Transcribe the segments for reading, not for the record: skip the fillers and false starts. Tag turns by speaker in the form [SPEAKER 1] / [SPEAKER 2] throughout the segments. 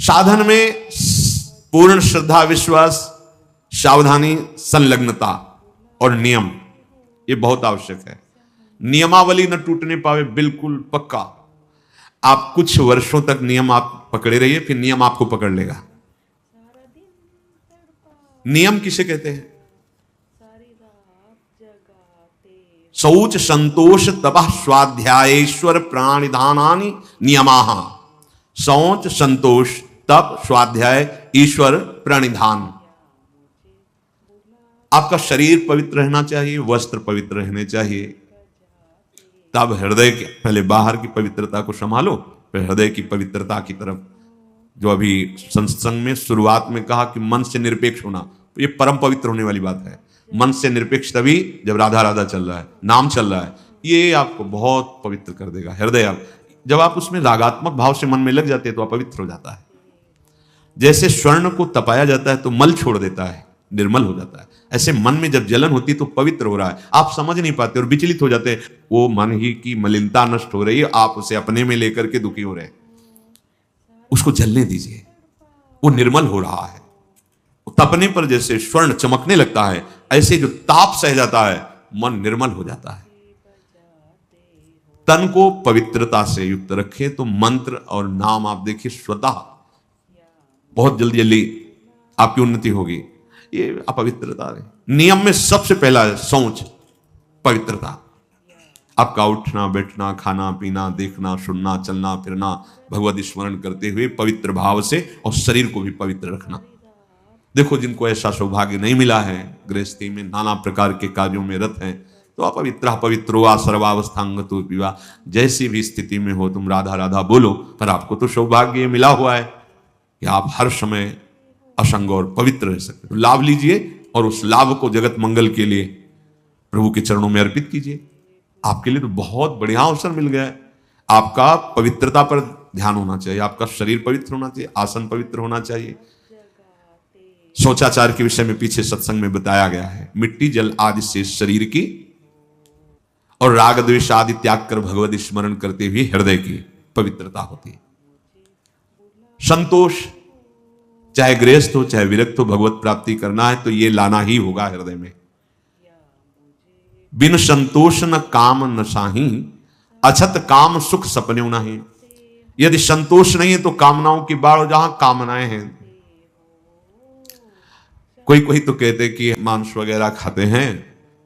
[SPEAKER 1] साधन में पूर्ण श्रद्धा, विश्वास, सावधानी, संलग्नता और नियम, ये बहुत आवश्यक है। नियमावली न टूटने पावे, बिल्कुल पक्का। आप कुछ वर्षों तक नियम आप पकड़े रहिए, फिर नियम आपको पकड़ लेगा। नियम किसे कहते हैं? शौच, संतोष, तपः, स्वाध्यायेश्वर प्राणिधानानि नियमाः। शौच, संतोष, तप, स्वाध्याय, ईश्वर, प्रणिधान। आपका शरीर पवित्र रहना चाहिए, वस्त्र पवित्र रहने चाहिए। तब हृदय के, पहले बाहर की पवित्रता को संभालो, फिर हृदय की पवित्रता की तरफ। जो अभी सत्संग में शुरुआत में कहा कि मन से निरपेक्ष होना, ये परम पवित्र होने वाली बात है। मन से निरपेक्ष तभी जब राधा राधा चल रहा है, नाम चल रहा है, ये आपको बहुत पवित्र कर देगा हृदय। जब आप उसमें रागात्मक भाव से मन में लग जाते हैं तो अपवित्र हो जाता है। जैसे स्वर्ण को तपाया जाता है तो मल छोड़ देता है, निर्मल हो जाता है, ऐसे मन में जब जलन होती है तो पवित्र हो रहा है। आप समझ नहीं पाते और विचलित हो जाते हैं, वो मन ही की मलिनता नष्ट हो रही है, आप उसे अपने में लेकर के दुखी हो रहे हैं। उसको जलने दीजिए, वो निर्मल हो रहा है। तपने पर जैसे स्वर्ण चमकने लगता है, ऐसे जो ताप सह जाता है मन निर्मल हो जाता है। तन को पवित्रता से युक्त रखे तो मंत्र और नाम आप देखिए स्वतः बहुत जल्दी जल्दी आपकी उन्नति होगी। ये अपवित्रता है। नियम में सबसे पहला है शौच, पवित्रता। आपका उठना बैठना, खाना पीना, देखना सुनना, चलना फिरना भगवत स्मरण करते हुए पवित्र भाव से, और शरीर को भी पवित्र रखना। देखो जिनको ऐसा सौभाग्य नहीं मिला है, गृहस्थी में नाना प्रकार के कार्यों में रत हैं, तो अपवित्रो वा सर्वावस्थांगतो विवाह, जैसी भी स्थिति में हो तुम राधा राधा बोलो, पर आपको तो सौभाग्य मिला हुआ है कि आप हर समय असंग और पवित्र रह सकते। तो लाभ लीजिए और उस लाभ को जगत मंगल के लिए प्रभु के चरणों में अर्पित कीजिए। आपके लिए तो बहुत बढ़िया अवसर मिल गया है। आपका पवित्रता पर ध्यान होना चाहिए, आपका शरीर पवित्र होना चाहिए, आसन पवित्र होना चाहिए। शौचाचार के विषय में पीछे सत्संग में बताया गया है। मिट्टी जल आदि से शरीर की और राग द्वेष आदि त्याग कर भगवत स्मरण करते हुए हृदय की पवित्रता होती है। संतोष, चाहे गृहस्थ हो चाहे विरक्त हो, भगवत प्राप्ति करना है तो ये लाना ही होगा हृदय में। बिन संतोष न काम न साही, अछत काम सुख सपने नहीं। यदि संतोष नहीं है तो कामनाओं की बाढ़, जहां कामनाएं हैं। कोई कोई तो कहते कि मांस वगैरह खाते हैं,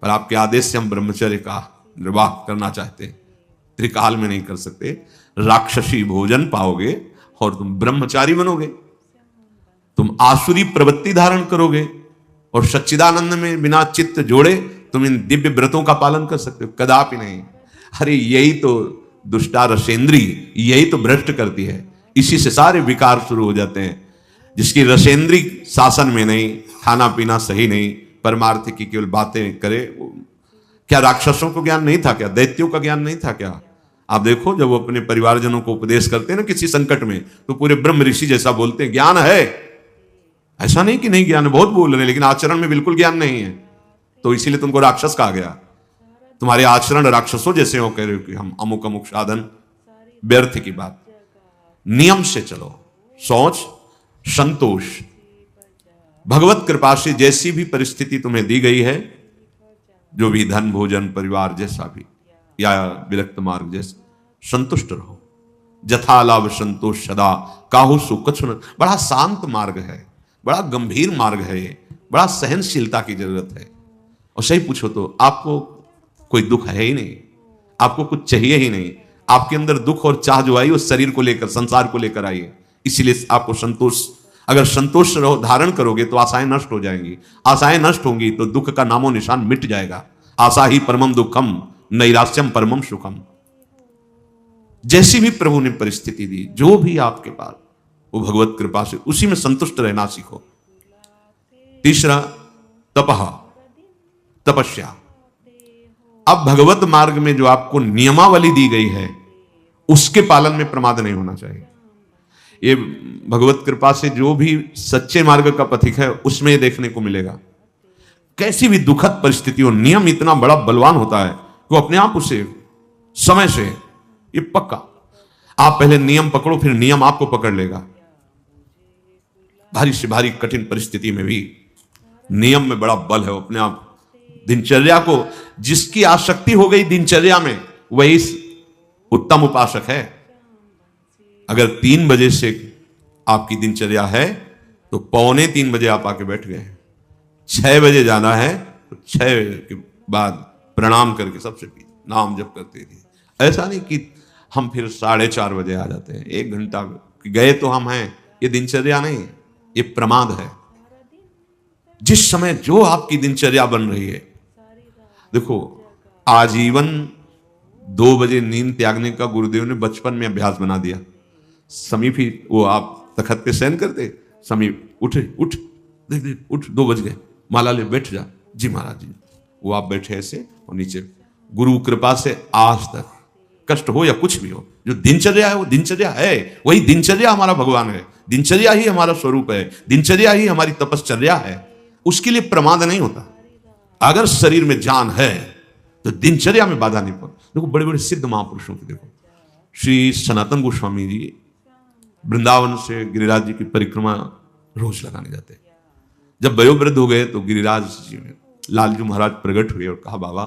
[SPEAKER 1] पर आपके आदेश से हम ब्रह्मचर्य का निर्वाह करना चाहते हैं, त्रिकाल में नहीं कर सकते। राक्षसी भोजन पाओगे और तुम ब्रह्मचारी बनोगे, तुम आसुरी प्रवृत्ति धारण करोगे, और सच्चिदानंद में बिना चित्त जोड़े तुम इन दिव्य व्रतों का पालन कर सकते हो? कदापि नहीं। अरे यही तो दुष्टा रसेंद्री, यही तो भ्रष्ट करती है। इसी से सारे विकार शुरू हो जाते हैं। जिसकी रसेंद्री शासन में नहीं, खाना पीना सही नहीं, परमार्थ की केवल बातें करे। क्या राक्षसों को ज्ञान नहीं था क्या? दैत्यों का ज्ञान नहीं था क्या? आप देखो जब वो अपने परिवारजनों को उपदेश करते हैं ना किसी संकट में, तो पूरे ब्रह्म ऋषि जैसा बोलते हैं, ज्ञान है। ऐसा नहीं कि नहीं ज्ञान है, बहुत बोल रहे हैं, लेकिन आचरण में बिल्कुल ज्ञान नहीं है, तो इसीलिए तुमको राक्षस कहा गया। तुम्हारे आचरण राक्षसों जैसे हो, कह रहे हो कि हम अमुक अमुक साधन, व्यर्थ की बात। नियम से चलो, शौच, संतोष। भगवत कृपा से जैसी भी परिस्थिति तुम्हें दी गई है, जो भी धन भोजन परिवार जैसा भी, या विरक्त मार्ग जैसा, संतुष्ट रहो। जथा लाभ संतोष सदा काहू सुकछ। बड़ा शांत मार्ग है, बड़ा गंभीर मार्ग है ये, बड़ा सहनशीलता की जरूरत है। और सही पूछो तो आपको कोई दुख है ही नहीं, आपको कुछ चाहिए ही नहीं। आपके अंदर दुख और चाह जो आई वो शरीर को लेकर, संसार को लेकर आई है। इसीलिए आपको संतोष, अगर संतोष रहो धारण करोगे तो आशाएं नष्ट हो जाएंगी। आशाएं नष्ट होंगी तो दुख का नामो निशान मिट जाएगा। आशा ही परमम दुखम, नैराश्यम परमम सुखम। जैसी भी प्रभु ने परिस्थिति दी, जो भी आपके पास, वो भगवत कृपा से उसी में संतुष्ट रहना सीखो। तीसरा, तपह, तपस्या। अब भगवत मार्ग में जो आपको नियमावली दी गई है उसके पालन में प्रमाद नहीं होना चाहिए। ये भगवत कृपा से जो भी सच्चे मार्ग का पथिक है उसमें देखने को मिलेगा। कैसी भी दुखद परिस्थिति हो, नियम इतना बड़ा बलवान होता है कि वो अपने आप उसे समय से, ये पक्का। आप पहले नियम पकड़ो, फिर नियम आपको पकड़ लेगा। भारी से भारी कठिन परिस्थिति में भी नियम में बड़ा बल है। अपने आप दिनचर्या को, जिसकी आसक्ति हो गई दिनचर्या में, वही उत्तम उपासक है। अगर 3 बजे से आपकी दिनचर्या है तो 2:45 बजे आप आके बैठ गए। 6 बजे जाना है तो 6 के बाद प्रणाम करके सबसे नाम जप करते थे। ऐसा नहीं कि हम फिर 4:30 बजे आ जाते हैं, 1 घंटा गए तो हम हैं। ये दिनचर्या नहीं, ये प्रमाद है। जिस समय जो आपकी दिनचर्या बन रही है, देखो आजीवन 2 बजे नींद त्यागने का गुरुदेव ने बचपन में अभ्यास बना दिया। समीप ही वो आप तखत पे शयन करते, समीप उठ देख उठ, 2 बज गए, माला ले बैठ जा। जी महाराज जी। वो आप बैठे ऐसे और नीचे, गुरु कृपा से आज तक कष्ट हो या कुछ भी हो, जो दिनचर्या है वो दिनचर्या है। वही दिनचर्या हमारा भगवान है, दिनचर्या ही हमारा स्वरूप है, दिनचर्या ही हमारी तपश्चर्या है। उसके लिए प्रमाद नहीं होता। अगर शरीर में जान है तो दिनचर्या में बाधा नहीं पड़ती। देखो बड़े बड़े सिद्ध महापुरुषों की, देखो श्री सनातन गोस्वामी जी वृंदावन से गिरिराज जी की परिक्रमा रोज लगाने जाते। जब वयोवृद्ध हो गए तो गिरिराज जी में लालजू महाराज प्रकट हुए और कहा, बाबा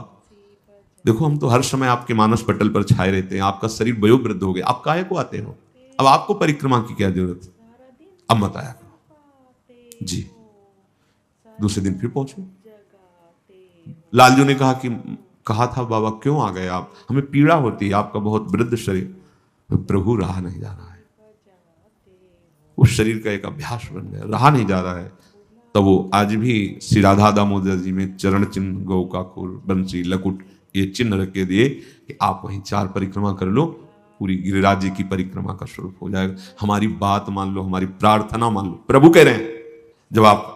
[SPEAKER 1] देखो हम तो हर समय आपके मानस पटल पर छाए रहते हैं, आपका शरीर वयोवृद्ध हो गया, आप काहे को आते हो? अब आपको परिक्रमा की क्या जरूरत है? अब मत आया करो। जी। दूसरे दिन फिर पहुंचे। लालजू ने कहा था बाबा क्यों आ गए आप? हमें पीड़ा होती है, आपका बहुत वृद्ध शरीर। तो प्रभु रहा नहीं जा रहा है, उस शरीर का एक अभ्यास बन गया, रहा नहीं जा रहा है। तो वो आज भी श्री राधा दामोदर जी में चरण चिन्ह, गौ का खुर, बंसी, लकुट, ये चिन्ह रख के दिए कि आप वहीं 4 परिक्रमा कर लो, पूरी गिरिराज जी की परिक्रमा का स्वरूप हो जाएगा। हमारी बात मान लो, हमारी प्रार्थना मान लो। प्रभु कह रहे हैं जब आप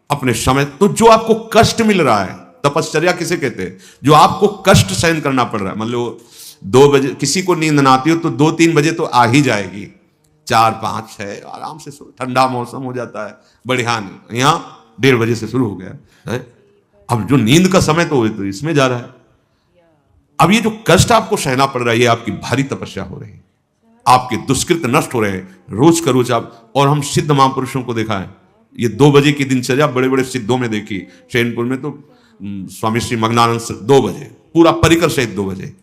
[SPEAKER 1] अपने समय, तो जो आपको कष्ट मिल रहा है, तपश्चर्या किसे कहते हैं? जो आपको कष्ट सहन करना पड़ रहा है। मान लो 2 बजे किसी को नींद ना आती हो तो 2-3 बजे तो आ ही जाएगी। 4-5-6 आराम से सो, ठंडा मौसम हो जाता है, बढ़िया नहीं। यहाँ 1:30 बजे से शुरू हो गया है। अब जो नींद का समय तो इसमें जा रहा है। अब ये जो कष्ट आपको सहना पड़ रहा है, ये आपकी भारी तपस्या हो रही है, आपके दुष्कृत नष्ट हो रहे हैं रोज का रोज आप। और हम सिद्ध महापुरुषों को देखा है, ये 2 बजे की दिनचर्या बड़े बड़े सिद्धों में देखी। चैनपुर में तो स्वामी श्री मग्नानंद से 2 बजे पूरा परिकर सहित 2 बजे।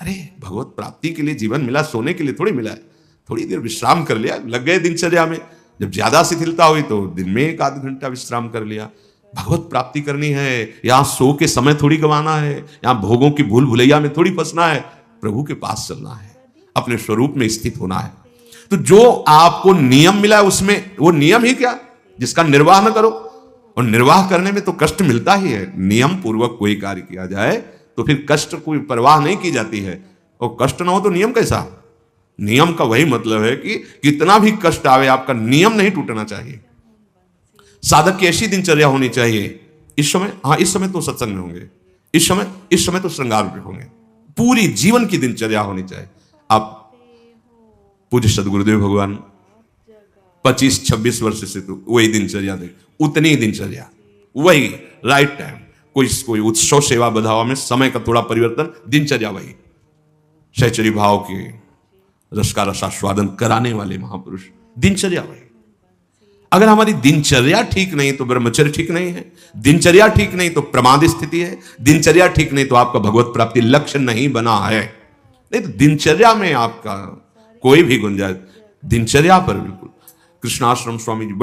[SPEAKER 1] अरे भगवत प्राप्ति के लिए जीवन मिला, सोने के लिए थोड़ी मिला है। थोड़ी देर विश्राम कर लिया, लग गए दिनचर्या में। जब ज्यादा शिथिलता हुई तो दिन में 1-8 घंटा विश्राम कर लिया। भगवत प्राप्ति करनी है, यहाँ सो के समय थोड़ी गंवाना है, यहाँ भोगों की भूल भुलैया में थोड़ी फंसना है। प्रभु के पास चलना है, अपने स्वरूप में स्थित होना है। तो जो आपको नियम मिला है उसमें, वो नियम ही क्या जिसका निर्वाह न करो, और निर्वाह करने में तो कष्ट मिलता ही है। नियम पूर्वक कोई कार्य किया जाए तो फिर कष्ट कोई परवाह नहीं की जाती है। और कष्ट ना हो तो नियम कैसा? नियम का वही मतलब है कि कितना भी कष्ट आवे, आपका नियम नहीं टूटना चाहिए। साधक की ऐसी दिनचर्या होनी चाहिए। इस समय, हाँ इस समय तो सत्संग में होंगे, इस समय तो श्रृंगार में होंगे, पूरी जीवन की दिनचर्या होनी चाहिए। आप पूज्य सदगुरुदेव भगवान 25-26 वर्ष से तो वही दिनचर्या देख, उतनी दिनचर्या, वही राइट टाइम। कोई उत्सव सेवा बधावा में समय का थोड़ा परिवर्तन, दिनचर्या वही। सहचरी भाव के रस का रसास्वादन कराने वाले महापुरुष, दिनचर्या वही। अगर हमारी दिनचर्या ठीक नहीं तो ब्रह्मचर्य ठीक नहीं है, दिनचर्या ठीक नहीं तो प्रमाद स्थिति है, दिनचर्या ठीक नहीं तो आपका भगवत प्राप्ति लक्ष्य नहीं बना है। नहीं तो दिनचर्या में आपका कोई भी गुंजाइश, दिनचर्या पर बिल्कुल। कृष्णाश्रम स्वामी जी बड़े